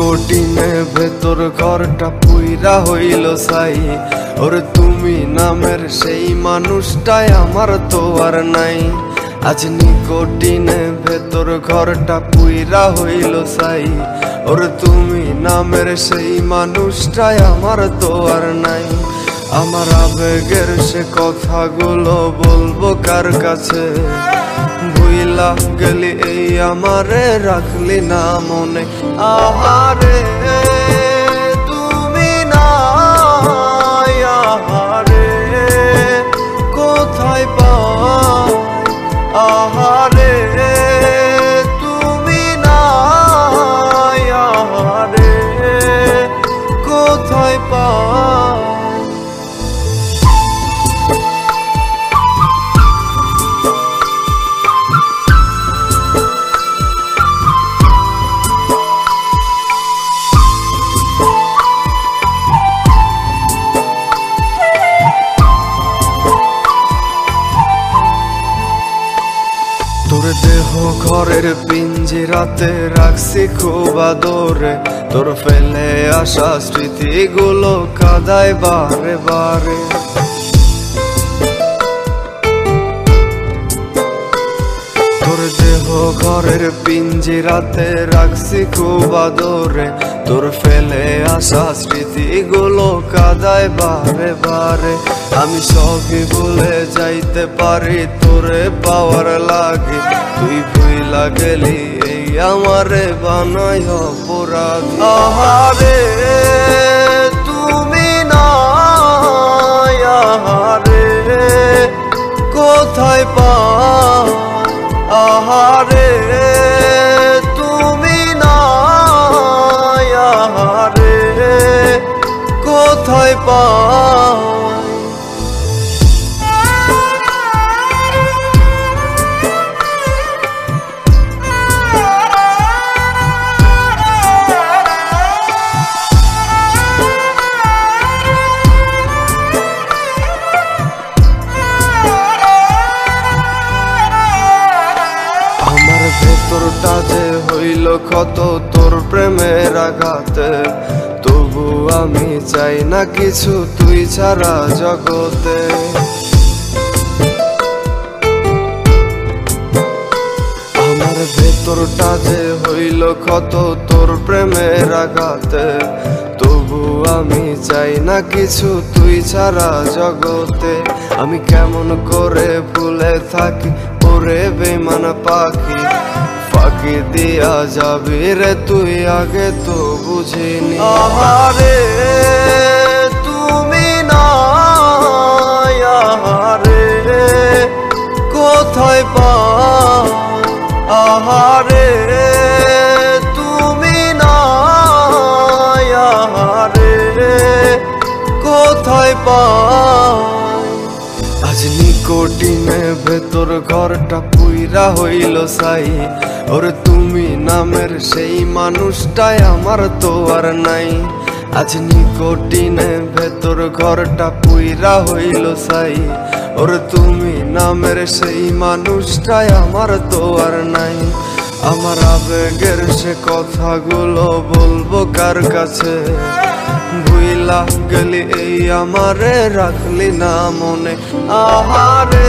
নিকোটিনে ভেতর ঘরটা পুইরা হইল ছাই। ওরে তুমি নামের সেই মানুষটাই আমার তো আর নাই। আজ নিকোটিনে ভেতর ঘরটা পুইরা হইল ছাই। ওরে তুমি নামের সেই মানুষটাই আমার তো আর নাই। আমার আবেগের সে কথাগুলো বলবো কার কাছে? ভুইলা গেলি এই আমারে রাখলি না মনে। আহারে তুমি নাই, আহারে কোথায় পাও? আহারে তুমি নাই, আহারে কোথায় পাও? তোর দেহ ঘরের পিঞ্জিরাতে রাখছি খুব আদরে। তোর ফেলে আসা স্মৃতিগুলো কাঁদায় বারে বারে। তোর দেহ ঘরের পিঞ্জিরাতে রাখছি খুব আদরে। তোর ফেলে আসা স্মৃতিগুলো কাঁদায় বারে বারে। আমি সবই ভুলে যাইতে পারি তোরে পাওয়ার লাগে। তুই ভুইলা গেলি এই আমারে বানাই অপরাধী। আহারে তুমি নাই, আহারে কোথায় পাও? আহারে তুমি নাই, আহারে কোথায় পাও? ভেতরটা যে হইল ক্ষত তোর প্রেমের আঘাতে। তবু আমি চাই না কিছু তুই ছাড়া জগতে। আমার ভেতরটা যে হইল ক্ষত তোর প্রেমের আঘাতে। তবু আমি চাই না কিছু তুই ছাড়া জগতে। আমি কেমন করে ভুলে থাকি ওরে বেমান পাখি। ফাঁকি দিয়া যাবি রে তুই আগে তো বুঝিনি। আহারে তুমি নাই, আহারে কোথায় পাও? আহারে তুমি নাই, আহারে কোথায় পাও? আজ নিকোটিনে ভেতর ঘরটা পুইরা হইল ছাই। ওরে তুমি নামের সেই মানুষটাই আমার তো আর নাই। আজ নিকোটিনে ভেতর ঘরটা পুইরা হইল ছাই। ওরে তুমি নামের সেই মানুষটাই আমার তো আর নাই। আমার আবেগের সে কথাগুলো বলবো কার কাছে? ভুইলা গেলি এই আমারে রাখলি না মনে। আহারে